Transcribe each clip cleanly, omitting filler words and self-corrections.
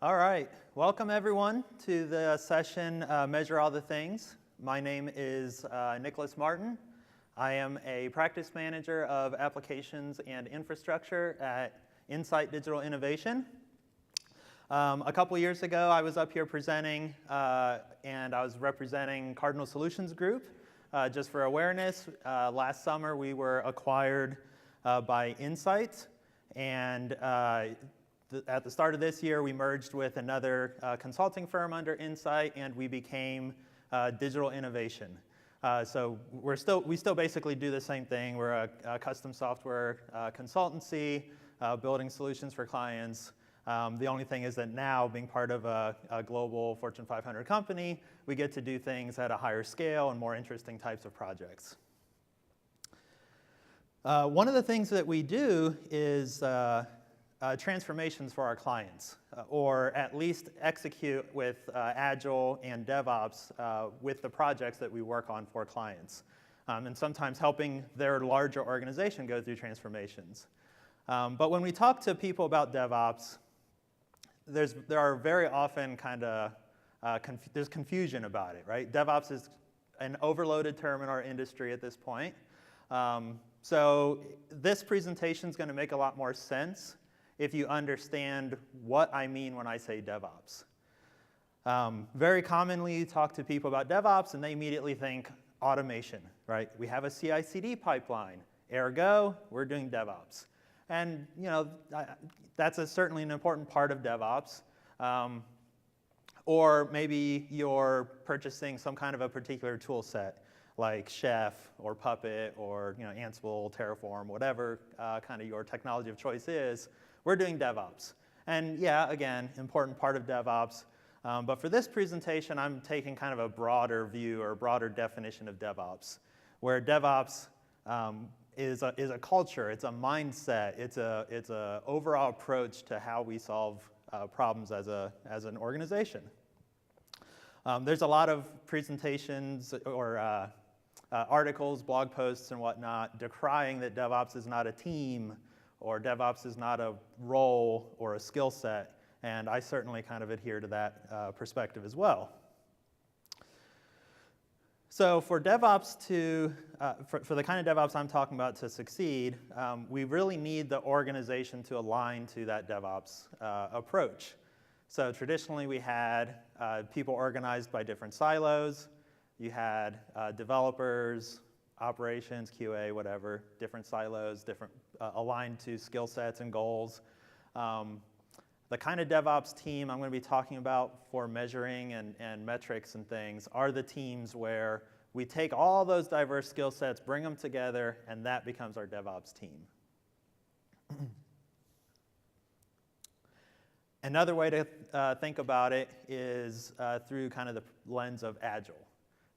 All right, welcome everyone to the session, Measure All the Things. My name is Nicholas Martin. I am a practice manager of applications and infrastructure at Insight Digital Innovation. A couple years ago, I was up here presenting, and I was representing Cardinal Solutions Group. Just for awareness, last summer we were acquired by Insight, and at the start of this year, we merged with another consulting firm under Insight, and we became Digital Innovation. So we still basically do the same thing. We're a custom software consultancy, building solutions for clients. The only thing is that now, being part of a global Fortune 500 company, we get to do things at a higher scale and more interesting types of projects. One of the things that we do is transformations for our clients, or at least execute with Agile and DevOps with the projects that we work on for clients, and sometimes helping their larger organization go through transformations. But when we talk to people about DevOps, there are very often there's confusion about it, right? DevOps is an overloaded term in our industry at this point. So this presentation is going to make a lot more sense if you understand what I mean when I say DevOps. Very commonly, you talk to people about DevOps, and they immediately think automation, right? We have a CI/CD pipeline, ergo, we're doing DevOps. And that's certainly an important part of DevOps. Or maybe you're purchasing some kind of a particular tool set, like Chef or Puppet or Ansible, Terraform, whatever kind of your technology of choice is. We're doing DevOps. And yeah, again, important part of DevOps. But for this presentation, I'm taking kind of a broader view or a broader definition of DevOps, where DevOps is a culture, it's a mindset, it's a overall approach to how we solve problems as an organization. There's a lot of presentations or articles, blog posts, and whatnot decrying that DevOps is not a team, or DevOps is not a role or a skill set, and I certainly kind of adhere to that perspective as well. So for DevOps for the kind of DevOps I'm talking about to succeed, we really need the organization to align to that DevOps approach. So traditionally we had people organized by different silos. You had developers, operations, QA, whatever, different silos, different aligned to skill sets and goals. The kind of DevOps team I'm going to be talking about for measuring and metrics and things are the teams where we take all those diverse skill sets, bring them together, and that becomes our DevOps team. Another way to think about it is through kind of the lens of Agile,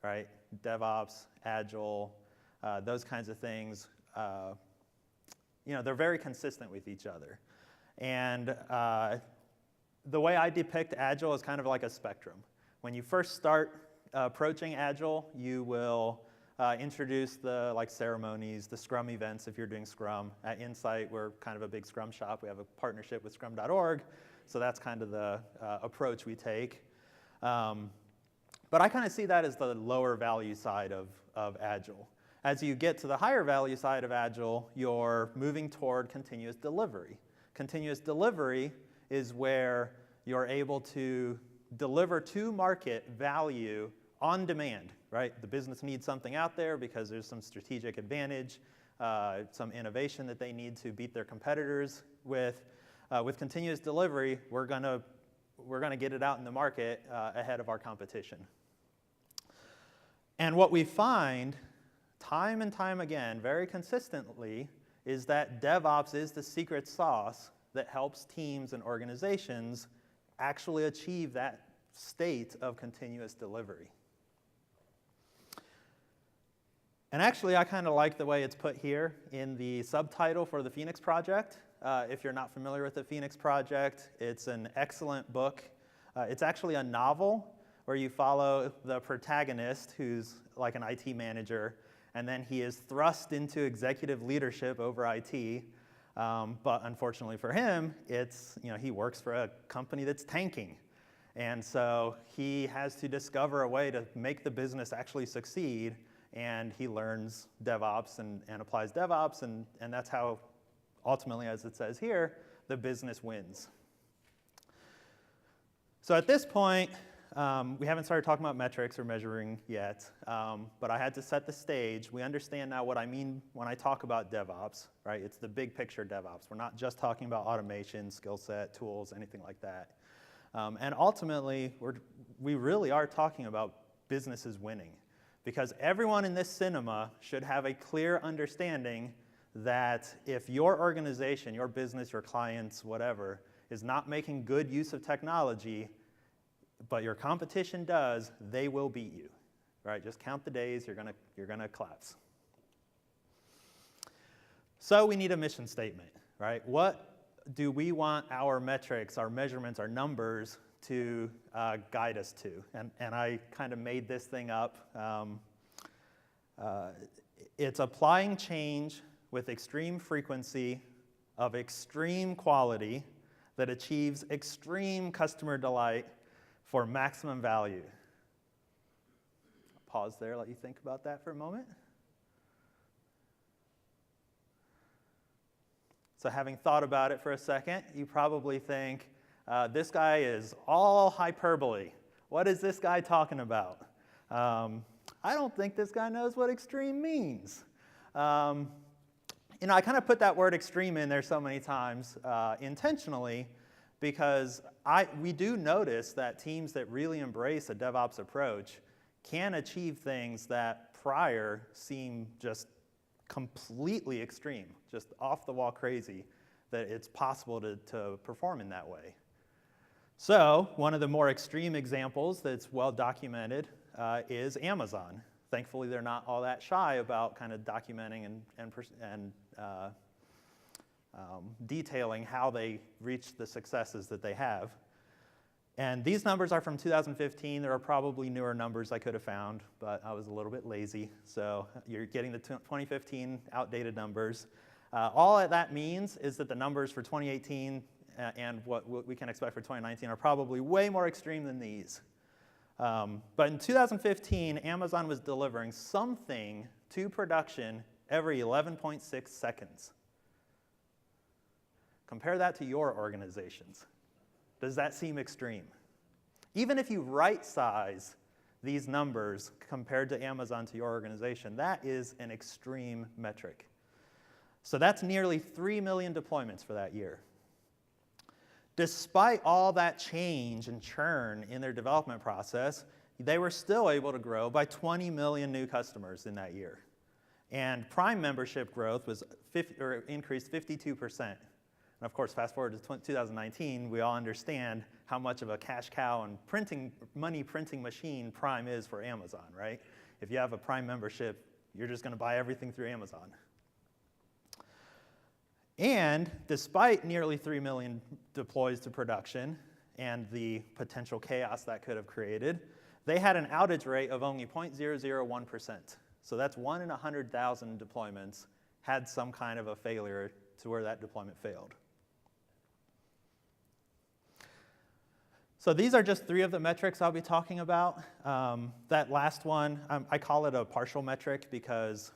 right? DevOps, Agile, those kinds of things, they're very consistent with each other. And the way I depict Agile is kind of like a spectrum. When you first start approaching Agile, you will introduce the ceremonies, the Scrum events if you're doing Scrum. At Insight, we're kind of a big Scrum shop. We have a partnership with Scrum.org, so that's kind of the approach we take. But I kind of see that as the lower value side of Agile. As you get to the higher value side of Agile, you're moving toward continuous delivery. Continuous delivery is where you're able to deliver to market value on demand, right? The business needs something out there because there's some strategic advantage, some innovation that they need to beat their competitors with. With continuous delivery, we're gonna get it out in the market ahead of our competition. And what we find time and time again, very consistently, is that DevOps is the secret sauce that helps teams and organizations actually achieve that state of continuous delivery. And actually, I kind of like the way it's put here in the subtitle for the Phoenix Project. If you're not familiar with the Phoenix Project, it's an excellent book. It's actually a novel where you follow the protagonist, who's like an IT manager, and then he is thrust into executive leadership over IT. But unfortunately for him, he works for a company that's tanking. And so he has to discover a way to make the business actually succeed, and he learns DevOps and applies DevOps, and that's how, ultimately, as it says here, the business wins. So at this point, we haven't started talking about metrics or measuring yet, but I had to set the stage. We understand now what I mean when I talk about DevOps, right? It's the big picture DevOps. We're not just talking about automation, skill set, tools, anything like that. And ultimately, we really are talking about businesses winning, because everyone in this cinema should have a clear understanding that if your organization, your business, your clients, whatever, is not making good use of technology, but your competition does, they will beat you, right? Just count the days, you're gonna collapse. So we need a mission statement, right? What do we want our metrics, our measurements, our numbers to guide us to? And I kind of made this thing up. It's applying change with extreme frequency of extreme quality that achieves extreme customer delight for maximum value. Pause there, let you think about that for a moment. So having thought about it for a second, you probably think, this guy is all hyperbole. What is this guy talking about? I don't think this guy knows what extreme means. I kind of put that word extreme in there so many times intentionally, because we do notice that teams that really embrace a DevOps approach can achieve things that prior seem just completely extreme, just off the wall crazy, that it's possible to perform in that way. So one of the more extreme examples that's well documented is Amazon. Thankfully, they're not all that shy about kind of documenting and detailing how they reach the successes that they have. And these numbers are from 2015. There are probably newer numbers I could have found, but I was a little bit lazy. So you're getting the 2015 outdated numbers. All that means is that the numbers for 2018 and what we can expect for 2019 are probably way more extreme than these. But in 2015, Amazon was delivering something to production every 11.6 seconds. Compare that to your organizations. Does that seem extreme? Even if you right-size these numbers compared to Amazon to your organization, that is an extreme metric. So that's nearly 3 million deployments for that year. Despite all that change and churn in their development process, they were still able to grow by 20 million new customers in that year. And Prime membership growth was increased 52%. And of course, fast forward to 2019, we all understand how much of a cash cow and money printing machine Prime is for Amazon, right? If you have a Prime membership, you're just going to buy everything through Amazon. And despite nearly 3 million deploys to production and the potential chaos that could have created, they had an outage rate of only 0.001%. So that's 1 in 100,000 deployments had some kind of a failure to where that deployment failed. So these are just 3 of the metrics I'll be talking about. That last one, I call it a partial metric because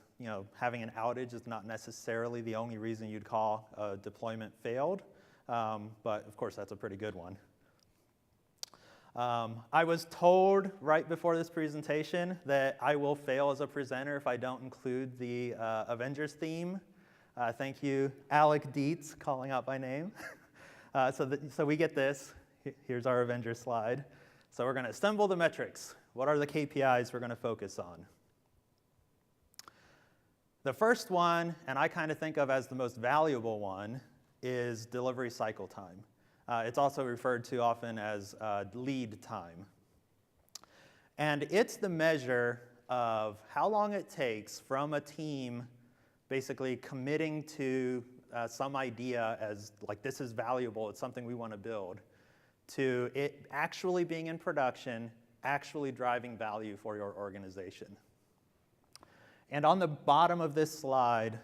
having an outage is not necessarily the only reason you'd call a deployment failed, but of course that's a pretty good one. I was told right before this presentation that I will fail as a presenter if I don't include the Avengers theme. Thank you, Alec Dietz, calling out by name. So we get this. Here's our Avengers slide. So we're going to assemble the metrics. What are the KPIs we're going to focus on? The first one, and I kind of think of as the most valuable one, is delivery cycle time. It's also referred to often as lead time. And it's the measure of how long it takes from a team basically committing to some idea as like this is valuable, it's something we want to build, to it actually being in production, actually driving value for your organization. And on the bottom of this slide,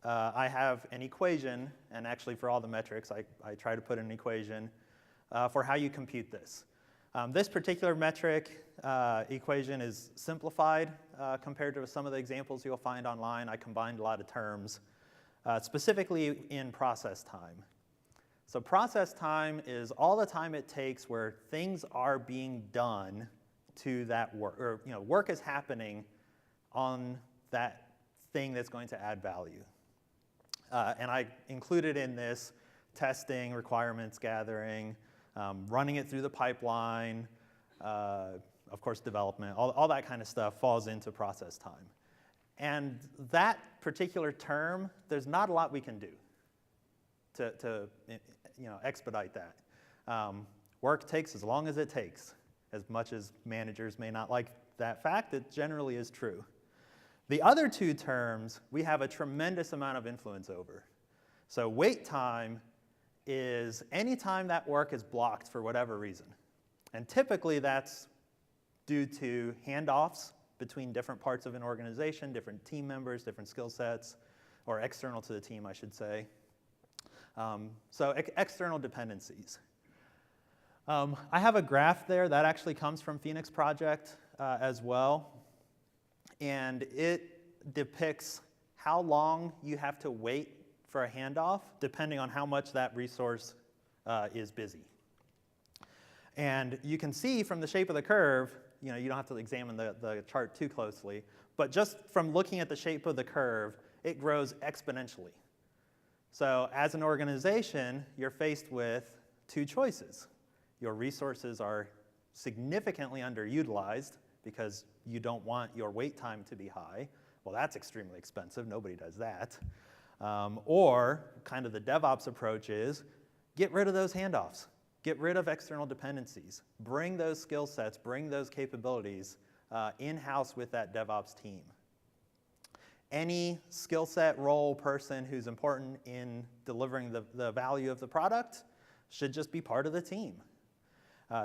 I have an equation, and actually for all the metrics, I try to put an equation for how you compute this. This particular metric equation is simplified compared to some of the examples you'll find online. I combined a lot of terms, specifically in process time. So process time is all the time it takes where things are being done to that work, or work is happening on that thing that's going to add value. And I included in this testing, requirements gathering, running it through the pipeline, of course development, all that kind of stuff falls into process time. And that particular term, there's not a lot we can do to expedite that. Work takes as long as it takes. As much as managers may not like that fact, it generally is true. The other two terms, we have a tremendous amount of influence over. So wait time is any time that work is blocked for whatever reason. And typically that's due to handoffs between different parts of an organization, different team members, different skill sets, or external to the team, I should say. So external dependencies. I have a graph there that actually comes from Phoenix Project as well. And it depicts how long you have to wait for a handoff, depending on how much that resource is busy. And you can see from the shape of the curve, you don't have to examine the chart too closely, but just from looking at the shape of the curve, it grows exponentially. So as an organization, you're faced with two choices. Your resources are significantly underutilized because you don't want your wait time to be high. Well, that's extremely expensive. Nobody does that. Or kind of the DevOps approach is get rid of those handoffs. Get rid of external dependencies. Bring those skill sets, bring those capabilities in-house with that DevOps team. Any skill set, role, person who's important in delivering the value of the product should just be part of the team.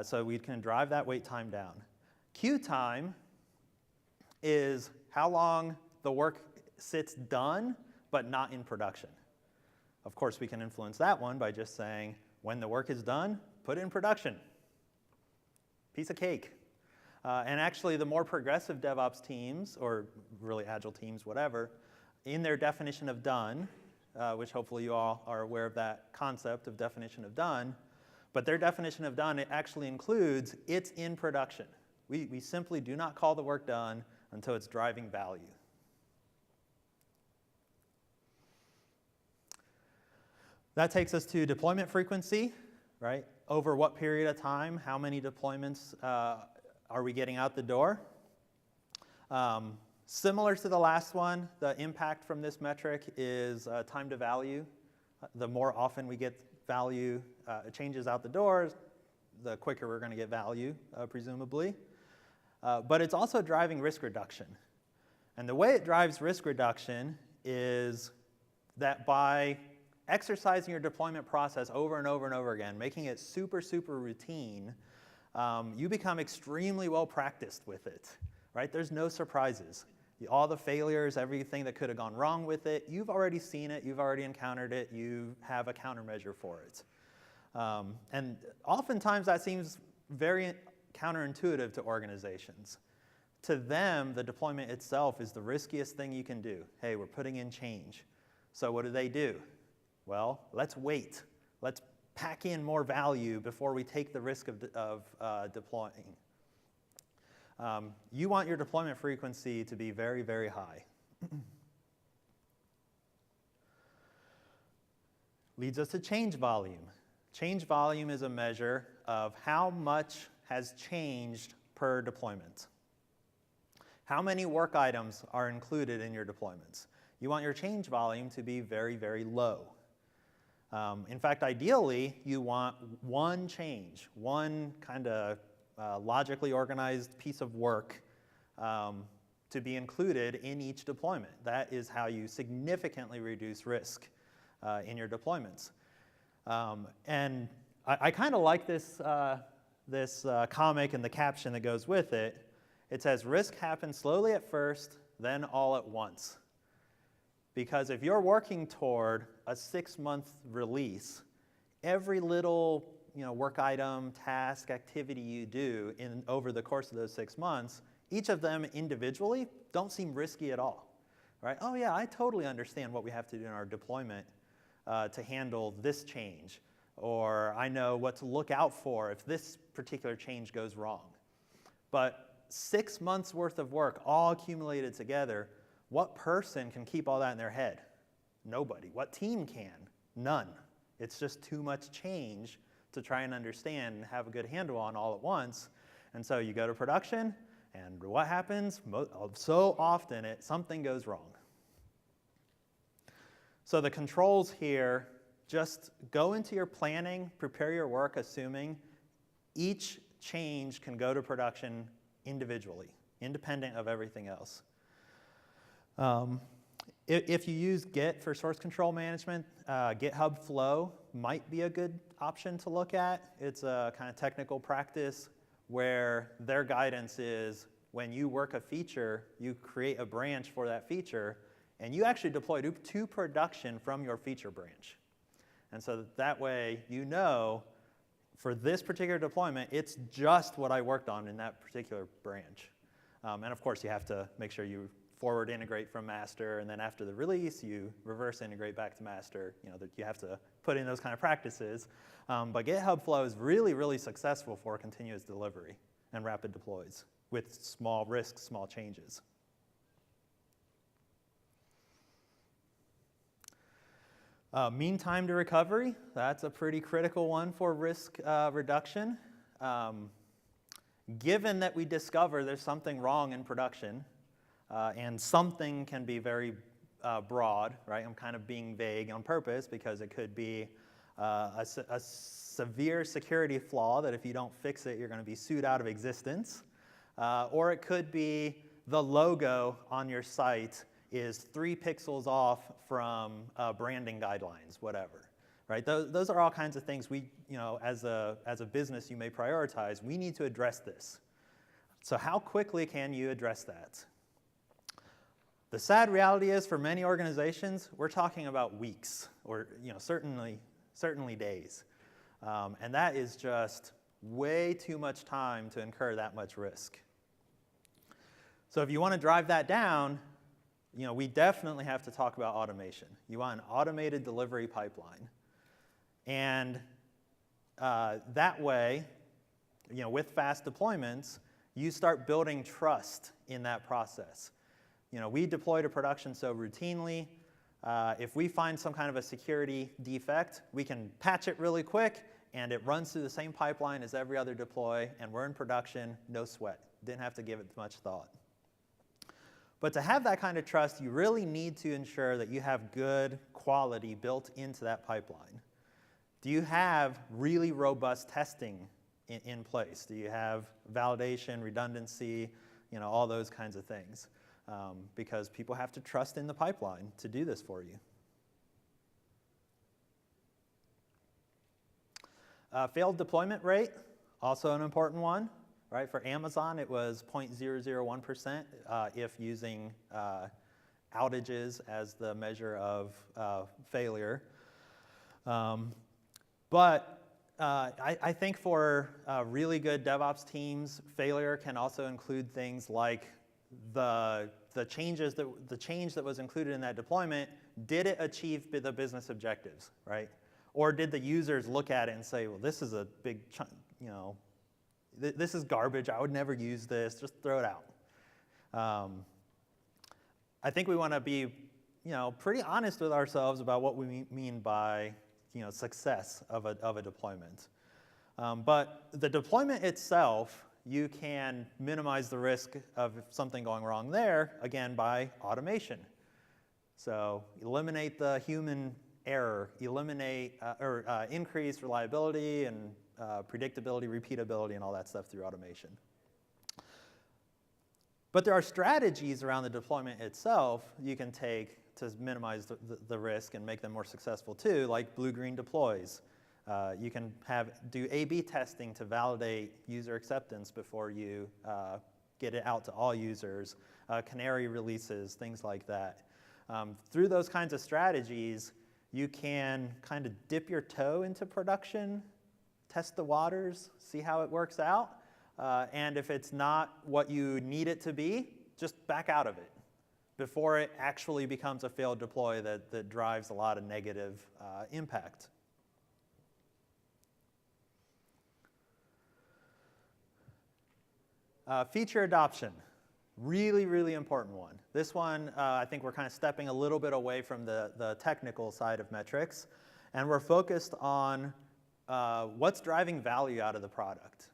So we can drive that wait time down. Queue time is how long the work sits done, but not in production. Of course, we can influence that one by just saying, when the work is done, put it in production. Piece of cake. And actually, the more progressive DevOps teams, or really Agile teams, whatever, in their definition of done, which hopefully you all are aware of that concept of definition of done, but their definition of done, it actually includes it's in production. We simply do not call the work done until it's driving value. That takes us to deployment frequency, right? Over what period of time, how many deployments are we getting out the door? Similar to the last one, the impact from this metric is time to value. The more often we get value changes out the door, the quicker we're going to get value, presumably. But it's also driving risk reduction. And the way it drives risk reduction is that by exercising your deployment process over and over and over again, making it super, super routine, you become extremely well practiced with it, right? There's no surprises. All the failures, everything that could have gone wrong with it, you've already seen it, you've already encountered it, you have a countermeasure for it. And oftentimes that seems very counterintuitive to organizations. To them, the deployment itself is the riskiest thing you can do. Hey, we're putting in change. So what do? Well, let's wait. Let's pack in more value before we take the risk of deploying. You want your deployment frequency to be very, very high. Leads us to change volume. Change volume is a measure of how much has changed per deployment. How many work items are included in your deployments? You want your change volume to be very, very low. In fact, ideally, you want one change, one kind of logically organized piece of work to be included in each deployment. That is how you significantly reduce risk in your deployments. And I kind of like this comic and the caption that goes with it. It says, risk happens slowly at first, then all at once. Because if you're working toward a 6-month release, every little work item, task, activity you do over the course of those 6 months, each of them individually don't seem risky at all, right? Oh yeah, I totally understand what we have to do in our deployment to handle this change, or I know what to look out for if this particular change goes wrong. But 6 months worth of work all accumulated together, what person can keep all that in their head? Nobody. What team can? None. It's just too much change to try and understand and have a good handle on all at once. And so you go to production, and what happens? So often something goes wrong. So the controls here, just go into your planning, prepare your work assuming each change can go to production individually, independent of everything else. If you use Git for source control management, GitHub Flow might be a good option to look at. It's a kind of technical practice where their guidance is when you work a feature, you create a branch for that feature, and you actually deploy to production from your feature branch. And so that way you know for this particular deployment, it's just what I worked on in that particular branch. And of course, you have to make sure you forward integrate from master, and then after the release, you reverse integrate back to master. That you have to put in those kind of practices. But GitHub Flow is really, really successful for continuous delivery and rapid deploys with small risks, small changes. Mean time to recovery, that's a pretty critical one for risk reduction. Given that we discover there's something wrong in production, and something can be very broad, right? I'm kind of being vague on purpose because it could be a severe security flaw that if you don't fix it, you're going to be sued out of existence. Or it could be the logo on your site is 3 pixels off from branding guidelines, whatever, right? Those are all kinds of things we, as a business, you may prioritize. We need to address this. So how quickly can you address that? The sad reality is, for many organizations, we're talking about weeks, or certainly days, and that is just way too much time to incur that much risk. So if you want to drive that down, we definitely have to talk about automation. You want an automated delivery pipeline. And that way, with fast deployments, you start building trust in that process. We deploy to production so routinely. If we find some kind of a security defect, we can patch it really quick, and it runs through the same pipeline as every other deploy, and we're in production, no sweat. Didn't have to give it much thought. But to have that kind of trust, you really need to ensure that you have good quality built into that pipeline. Do you have really robust testing in place? Do you have validation, redundancy, all those kinds of things? Because people have to trust in the pipeline to do this for you. Failed deployment rate, also an important one. Right, for Amazon, it was 0.001% if using outages as the measure of failure. But I think for really good DevOps teams, failure can also include things like the change that was included in that deployment. Did it achieve the business objectives, right? Or did the users look at it and say, well, this is a big chunk, this is garbage, I would never use this, just throw it out. I think we want to be, pretty honest with ourselves about what we mean by, success of a deployment. But the deployment itself, you can minimize the risk of something going wrong there, again, by automation. So eliminate the human error, increase reliability and predictability, repeatability, and all that stuff through automation. But there are strategies around the deployment itself you can take to minimize the risk and make them more successful too, like blue-green deploys. You can do A/B testing to validate user acceptance before you get it out to all users, canary releases, things like that. Through those kinds of strategies, you can kind of dip your toe into production, test the waters, see how it works out, and if it's not what you need it to be, just back out of it before it actually becomes a failed deploy that drives a lot of negative impact. Feature adoption, really, really important one. This one, I think we're kind of stepping a little bit away from the technical side of metrics, and we're focused on what's driving value out of the product.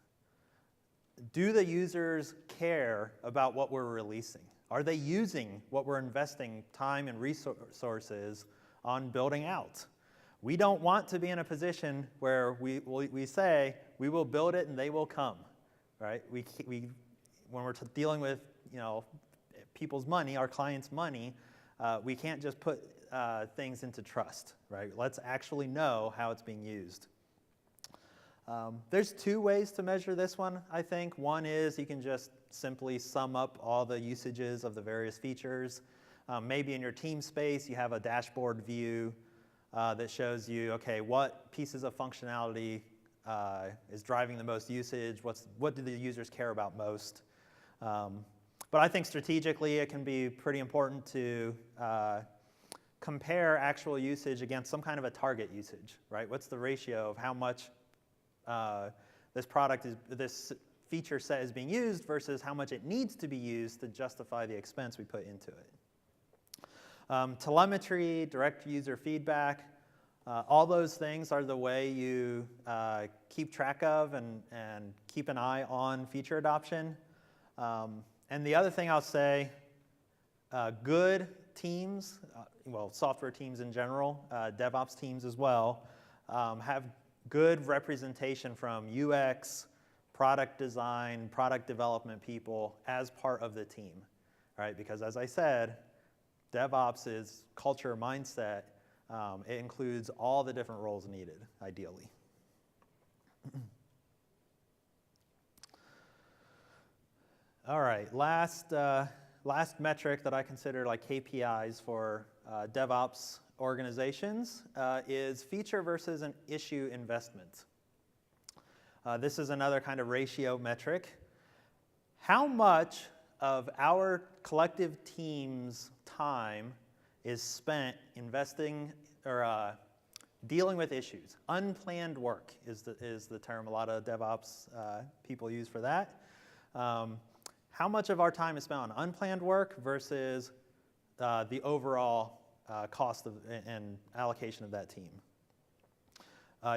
Do the users care about what we're releasing? Are they using what we're investing time and resources on building out? We don't want to be in a position where we say, we will build it and they will come, right? When we're dealing with people's money, our clients' money, we can't just put things into trust, right? Let's actually know how it's being used. There's two ways to measure this one, I think. One is you can just simply sum up all the usages of the various features. Maybe in your team space, you have a dashboard view that shows you, okay, what pieces of functionality is driving the most usage, what do the users care about most. But I think strategically it can be pretty important to compare actual usage against some kind of a target usage, right? What's the ratio of how much this feature set is being used versus how much it needs to be used to justify the expense we put into it. Telemetry, direct user feedback, all those things are the way you keep track of and keep an eye on feature adoption. And the other thing I'll say, good teams, well, software teams in general, DevOps teams as well, have good representation from UX, product design, product development people as part of the team, right? Because as I said, DevOps is culture mindset. It includes all the different roles needed, ideally. All right, last metric that I consider like KPIs for DevOps organizations is feature versus an issue investment. This is another kind of ratio metric. How much of our collective team's time is spent investing or dealing with issues? Unplanned work is the term a lot of DevOps people use for that. How much of our time is spent on unplanned work versus the overall cost and allocation of that team?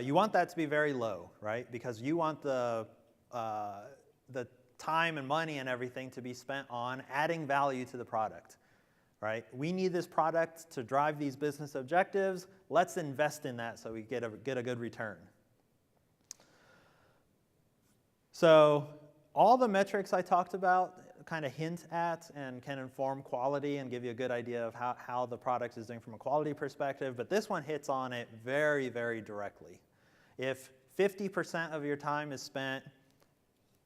You want that to be very low, right? Because you want the time and money and everything to be spent on adding value to the product, right? We need this product to drive these business objectives. Let's invest in that so we get a good return. So all the metrics I talked about kind of hint at and can inform quality and give you a good idea of how the product is doing from a quality perspective, but this one hits on it very, very directly. If 50% of your time is spent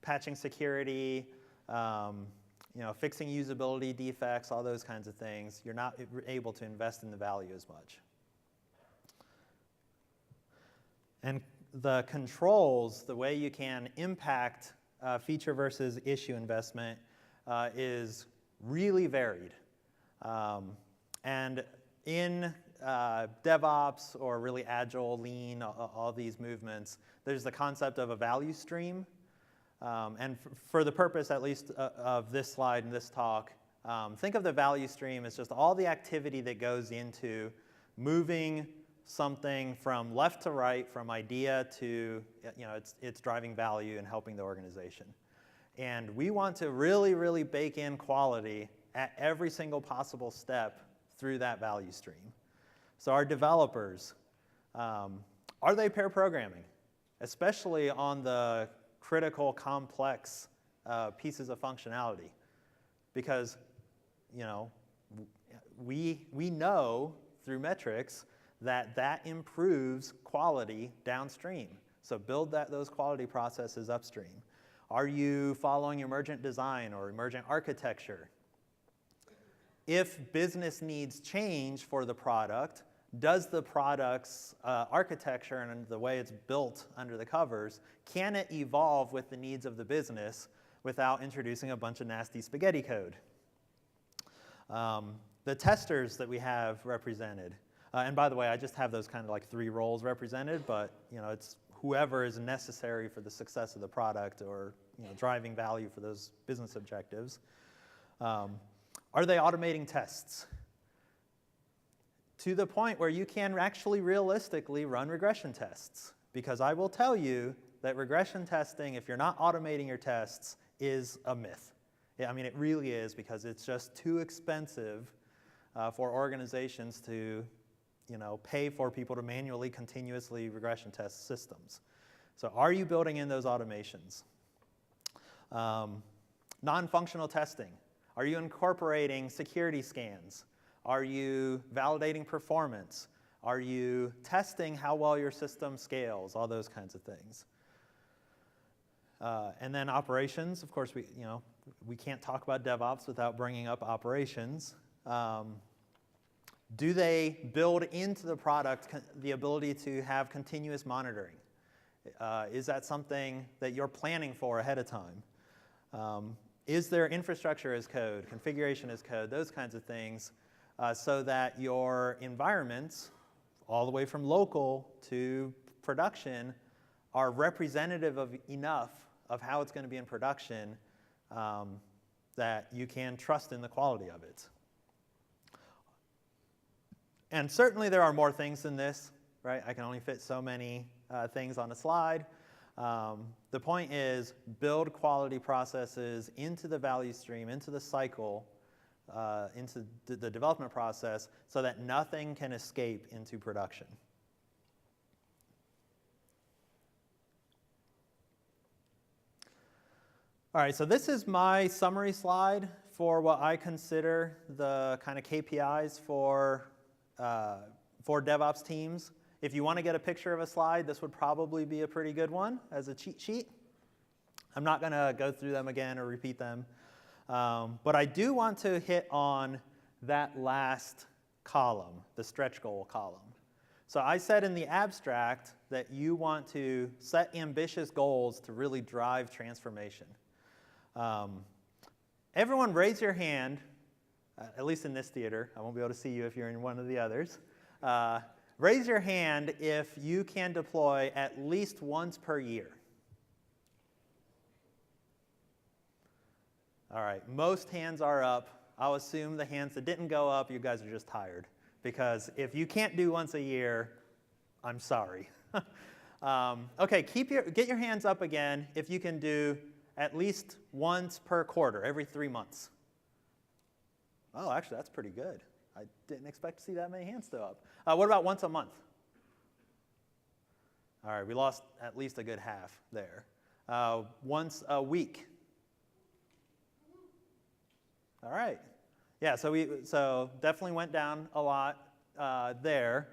patching security, fixing usability defects, all those kinds of things, you're not able to invest in the value as much. And the controls, the way you can impact feature versus issue investment is really varied. And in DevOps or really Agile, Lean, all these movements, there's the concept of a value stream. And for the purpose, at least, of this slide and this talk, think of the value stream as just all the activity that goes into moving something from left to right, from idea to, it's driving value and helping the organization. And we want to really, really bake in quality at every single possible step through that value stream. So our developers, are they pair programming? Especially on the critical, complex pieces of functionality. Because, we know through metrics that improves quality downstream. So build those quality processes upstream. Are you following emergent design or emergent architecture? if business needs change for the product, does the product's architecture and the way it's built under the covers, can it evolve with the needs of the business without introducing a bunch of nasty spaghetti code? The testers that we have represented, and by the way, I just have those kind of like 3 roles represented, but it's whoever is necessary for the success of the product or driving value for those business objectives. Are they automating tests to the point where you can actually realistically run regression tests? Because I will tell you that regression testing, if you're not automating your tests, is a myth. I mean, it really is, because it's just too expensive for organizations to pay for people to manually, continuously regression test systems. So are you building in those automations? Non-functional testing. Are you incorporating security scans? Are you validating performance? Are you testing how well your system scales? All those kinds of things. And then operations. Of course, we can't talk about DevOps without bringing up operations. Do they build into the product the ability to have continuous monitoring? Is that something that you're planning for ahead of time? Is there infrastructure as code, configuration as code, those kinds of things, so that your environments, all the way from local to production, are representative of enough of how it's going to be in production that you can trust in the quality of it? And certainly there are more things than this, right? I can only fit so many things on a slide. The point is, build quality processes into the value stream, into the cycle, into the development process, so that nothing can escape into production. All right, so this is my summary slide for what I consider the kind of KPIs for DevOps teams. If you want to get a picture of a slide, this would probably be a pretty good one as a cheat sheet. I'm not going to go through them again or repeat them. But I do want to hit on that last column, the stretch goal column. So I said in the abstract that you want to set ambitious goals to really drive transformation. Everyone raise your hand, at least in this theater. I won't be able to see you if you're in one of the others. Raise your hand if you can deploy at least once per year. All right, most hands are up. I'll assume the hands that didn't go up, you guys are just tired. Because if you can't do once a year, I'm sorry. Okay, get your hands up again if you can do at least once per quarter, every 3 months. Oh, actually, that's pretty good. I didn't expect to see that many hands still up. What about once a month? All right, we lost at least a good half there. Once a week. All right. Yeah, so definitely went down a lot there.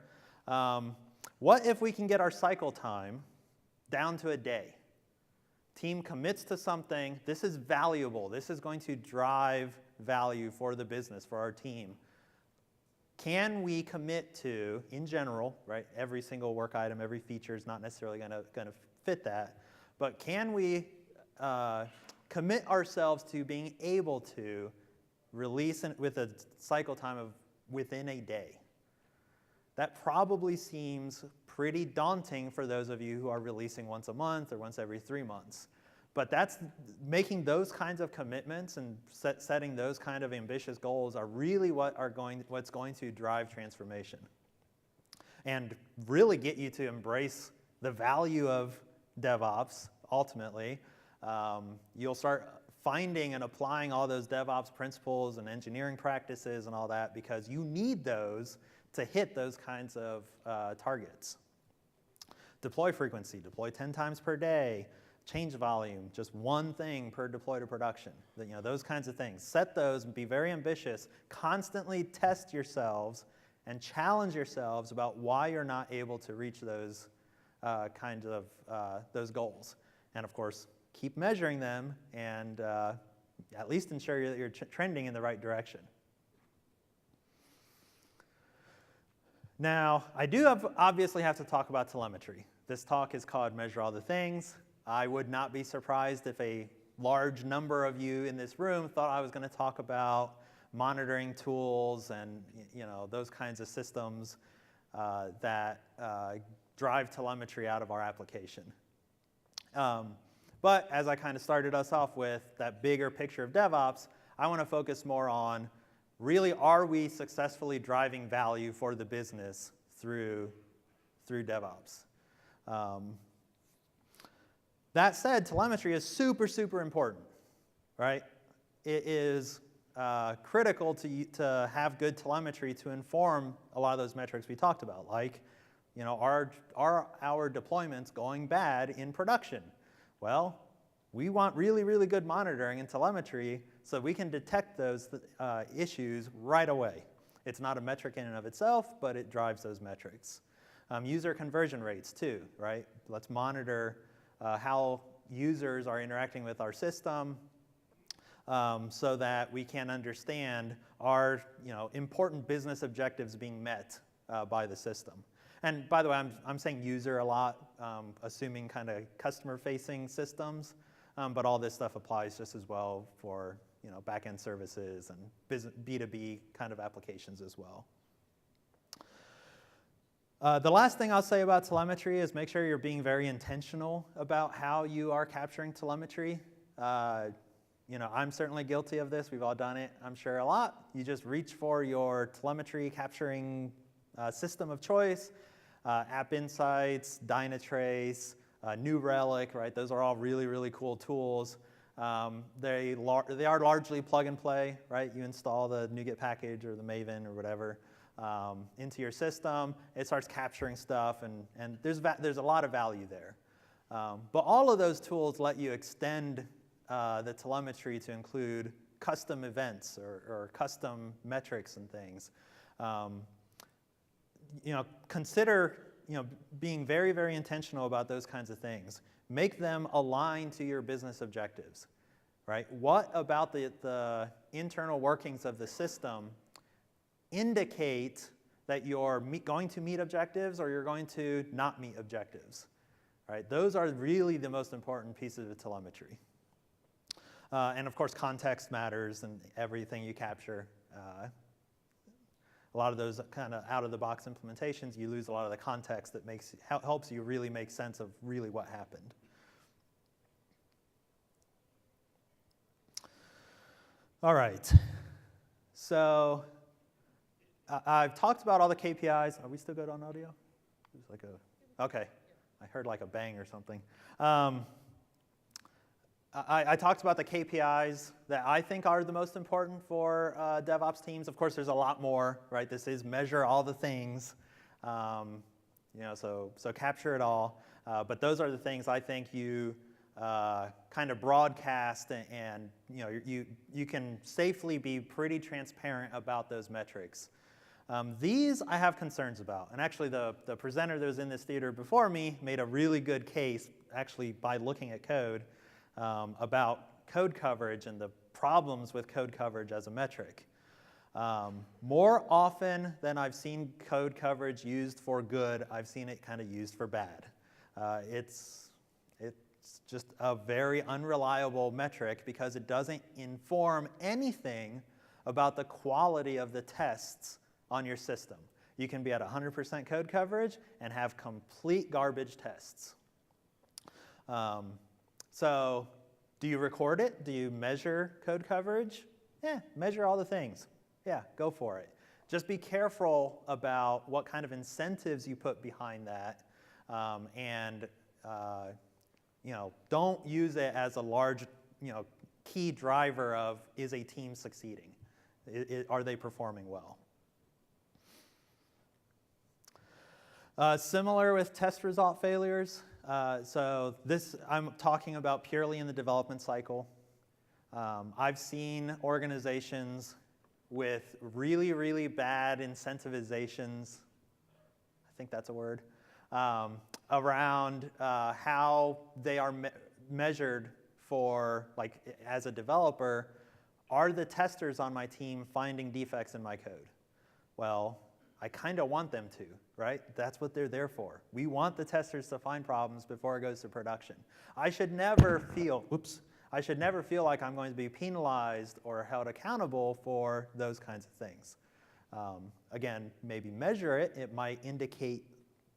What if we can get our cycle time down to a day? Team commits to something. This is valuable. This is going to drive value for the business, for our team. Can we commit to, in general, right, every single work item, every feature is not necessarily going to fit that, but can we commit ourselves to being able to release with a cycle time of within a day? That probably seems pretty daunting for those of you who are releasing once a month or once every 3 months. But that's making those kinds of commitments and setting those kind of ambitious goals are really what's going to drive transformation and really get you to embrace the value of DevOps. Ultimately, you'll start finding and applying all those DevOps principles and engineering practices and all that, because you need those to hit those kinds of targets. Deploy frequency, deploy 10 times per day. Change volume, just one thing per deploy to production. Those kinds of things. Set those and be very ambitious. Constantly test yourselves and challenge yourselves about why you're not able to reach those kinds of those goals. And of course, keep measuring them and at least ensure that you're trending in the right direction. Now, I do obviously have to talk about telemetry. This talk is called Measure All the Things. I would not be surprised if a large number of you in this room thought I was going to talk about monitoring tools and those kinds of systems that drive telemetry out of our application. But as I kind of started us off with that bigger picture of DevOps, I want to focus more on really, are we successfully driving value for the business through DevOps? That said, telemetry is super, super important, right? It is critical to have good telemetry to inform a lot of those metrics we talked about, like, are our deployments going bad in production? Well, we want really, really good monitoring and telemetry so we can detect those issues right away. It's not a metric in and of itself, but it drives those metrics. User conversion rates too, right? Let's monitor how users are interacting with our system so that we can understand are important business objectives being met by the system. And by the way, I'm saying user a lot, assuming kind of customer-facing systems, but all this stuff applies just as well for back-end services and B2B kind of applications as well. The last thing I'll say about telemetry is make sure you're being very intentional about how you are capturing telemetry. I'm certainly guilty of this. We've all done it, I'm sure, a lot. You just reach for your telemetry capturing system of choice, App Insights, Dynatrace, New Relic, right? Those are all really, really cool tools. They are largely plug and play, right? You install the NuGet package or the Maven or whatever into your system. It starts capturing stuff, and there's a lot of value there. But all of those tools let you extend the telemetry to include custom events or custom metrics and things. Consider being very, very intentional about those kinds of things. Make them align to your business objectives, right? What about the internal workings of the system indicate that you're going to meet objectives or you're going to not meet objectives, right? Those are really the most important pieces of telemetry. And of course, context matters in everything you capture. A lot of those kind of out-of-the-box implementations, you lose a lot of the context that helps you really make sense of really what happened. All right. So I've talked about all the KPIs. Are we still good on audio? Okay. I heard like a bang or something. I talked about the KPIs that I think are the most important for DevOps teams. Of course, there's a lot more, right? This is measure all the things, so capture it all. But those are the things I think you kind of broadcast, and you can safely be pretty transparent about those metrics. These I have concerns about, and actually the presenter that was in this theater before me made a really good case, actually by looking at code, about code coverage and the problems with code coverage as a metric. More often than I've seen code coverage used for good, I've seen it kind of used for bad. It's just a very unreliable metric because it doesn't inform anything about the quality of the tests on your system. You can be at 100% code coverage and have complete garbage tests. So do you record it? Do you measure code coverage? Yeah, measure all the things. Yeah, go for it. Just be careful about what kind of incentives you put behind that, and don't use it as a large, key driver of is a team succeeding? Are they performing well? Similar with test result failures. So this I'm talking about purely in the development cycle. I've seen organizations with really, really bad incentivizations, I think that's a word, around how they are measured for, like, as a developer, are the testers on my team finding defects in my code? Well, I kind of want them to, right? That's what they're there for. We want the testers to find problems before it goes to production. I should never feel like I'm going to be penalized or held accountable for those kinds of things. Again, maybe measure it. It might indicate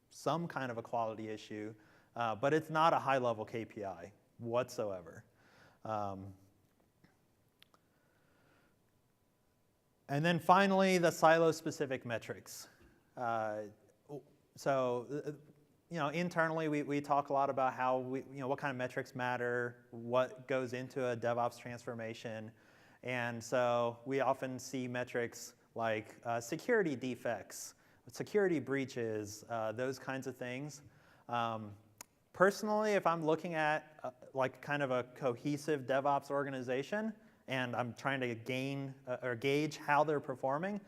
some kind of a quality issue, but it's not a high-level KPI whatsoever. And then finally, the silo-specific metrics. Internally, we talk a lot about how what kind of metrics matter, what goes into a DevOps transformation. And so we often see metrics like security defects, security breaches, those kinds of things. Personally, if I'm looking at like kind of a cohesive DevOps organization, and I'm trying to gauge how they're performing,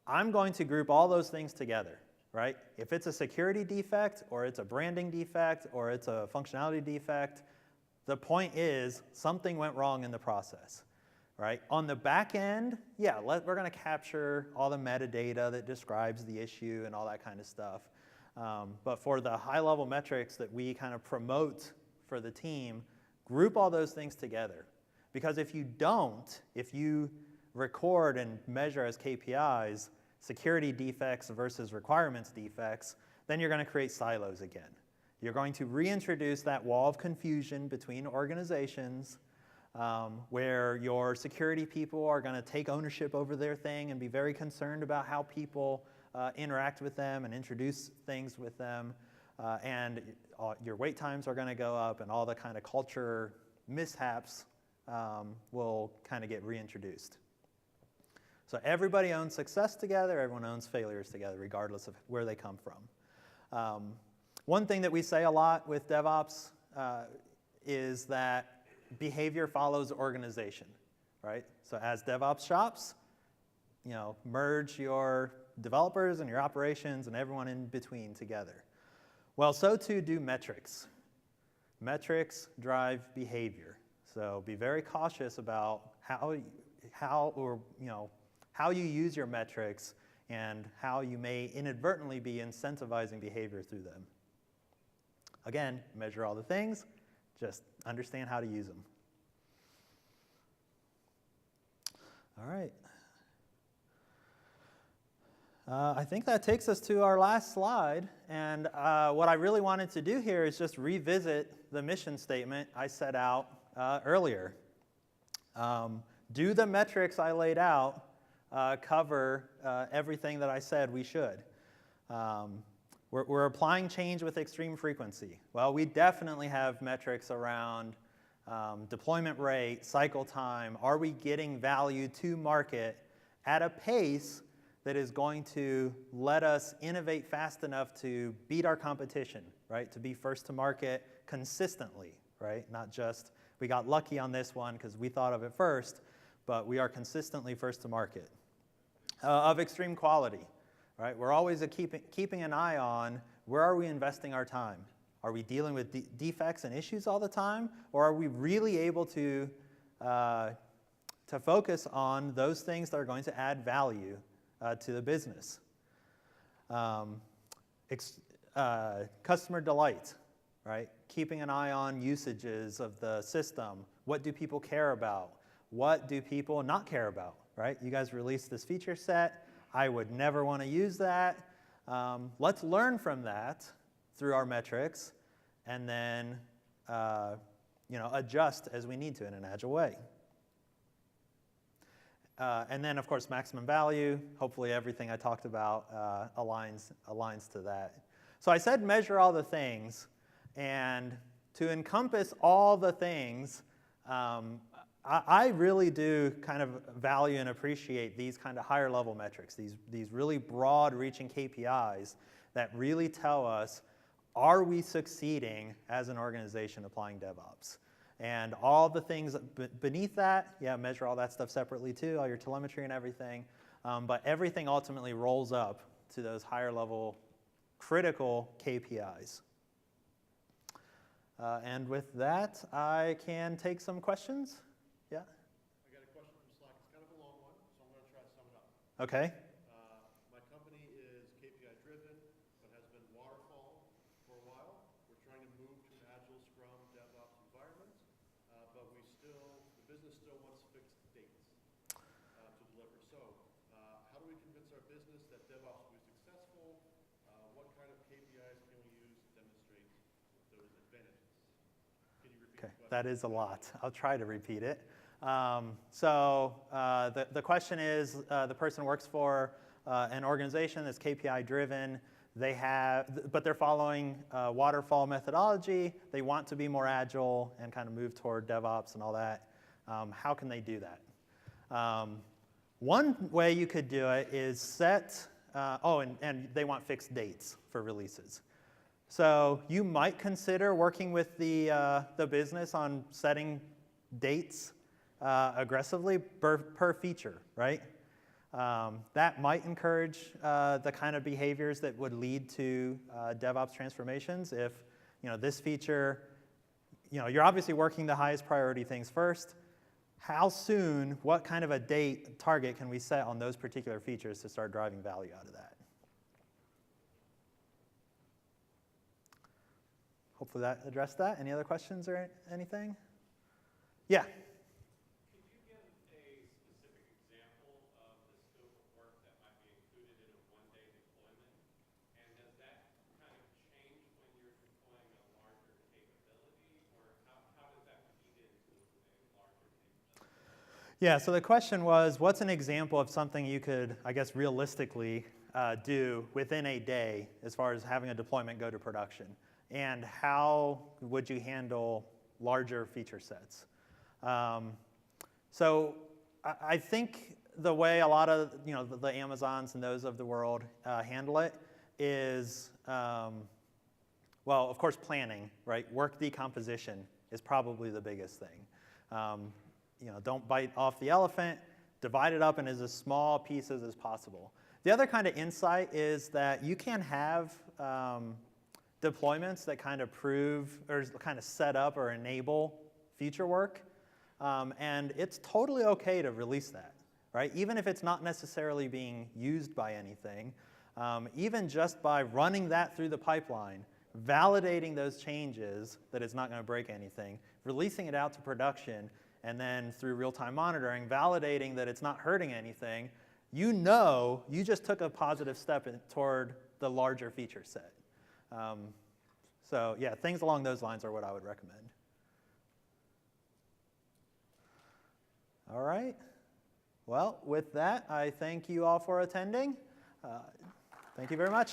I'm going to group all those things together, right? If it's a security defect, or it's a branding defect, or it's a functionality defect, the point is something went wrong in the process, right? On the back end, yeah, we're going to capture all the metadata that describes the issue and all that kind of stuff. But for the high-level metrics that we kind of promote for the team, group all those things together. Because if you don't, if you record and measure as KPIs security defects versus requirements defects, then you're going to create silos again. You're going to reintroduce that wall of confusion between organizations where your security people are going to take ownership over their thing and be very concerned about how people interact with them and introduce things with them. And your wait times are going to go up, and all the kind of culture mishaps will kind of get reintroduced. So everybody owns success together, everyone owns failures together, regardless of where they come from. One thing that we say a lot with DevOps is that behavior follows organization, right? So as DevOps shops, merge your developers and your operations and everyone in between together. Well, so too do metrics. Metrics drive behavior. So be very cautious about how you use your metrics and how you may inadvertently be incentivizing behavior through them. Again, measure all the things, just understand how to use them. All right. I think that takes us to our last slide. And what I really wanted to do here is just revisit the mission statement I set out earlier. Do the metrics I laid out cover everything that I said we should? We're applying change with extreme frequency. Well, we definitely have metrics around deployment rate, cycle time. Are we getting value to market at a pace that is going to let us innovate fast enough to beat our competition, right? To be first to market consistently, right? Not just we got lucky on this one because we thought of it first, but we are consistently first to market. Of extreme quality, right? We're always keeping an eye on where are we investing our time? Are we dealing with defects and issues all the time? Or are we really able to focus on those things that are going to add value to the business? Customer delight, right? Keeping an eye on usages of the system. What do people care about? What do people not care about, right? You guys released this feature set. I would never want to use that. Let's learn from that through our metrics and then adjust as we need to in an agile way. And then, of course, maximum value. Hopefully everything I talked about aligns to that. So I said measure all the things. And to encompass all the things, I really do kind of value and appreciate these kind of higher level metrics, these really broad reaching KPIs that really tell us, are we succeeding as an organization applying DevOps? And all the things beneath that, yeah, measure all that stuff separately too, all your telemetry and everything. But everything ultimately rolls up to those higher level critical KPIs. And with that, I can take some questions. Yeah? I got a question from Slack. It's kind of a long one, so I'm going to try to sum it up. Okay. My company is business still wants fixed dates to deliver. So how do we convince our business that DevOps will be successful? What kind of KPIs can we use to demonstrate those advantages? Can you repeat the question? That is a lot. I'll try to repeat it. The question is, the person works for an organization that's KPI driven. But they're following waterfall methodology. They want to be more agile and kind of move toward DevOps and all that. How can they do that? One way you could do it is set, and they want fixed dates for releases. So you might consider working with the business on setting dates aggressively per feature, right? That might encourage the kind of behaviors that would lead to DevOps transformations. If this feature, you're obviously working the highest priority things first. How soon, what kind of a date target can we set on those particular features to start driving value out of that? Hopefully that addressed that. Any other questions or anything? Yeah. Yeah, so the question was, what's an example of something you could, I guess, realistically do within a day as far as having a deployment go to production? And how would you handle larger feature sets? So I think the way a lot of the Amazons and those of the world handle it is, well, of course, planning, right? Work decomposition is probably the biggest thing. Don't bite off the elephant, divide it up in as small pieces as possible. The other kind of insight is that you can have deployments that kind of prove or kind of set up or enable future work, and it's totally okay to release that, right? Even if it's not necessarily being used by anything, even just by running that through the pipeline, validating those changes that it's not going to break anything, releasing it out to production, and then through real-time monitoring, validating that it's not hurting anything, you just took a positive step toward the larger feature set. So yeah, things along those lines are what I would recommend. All right. Well, with that, I thank you all for attending. Thank you very much.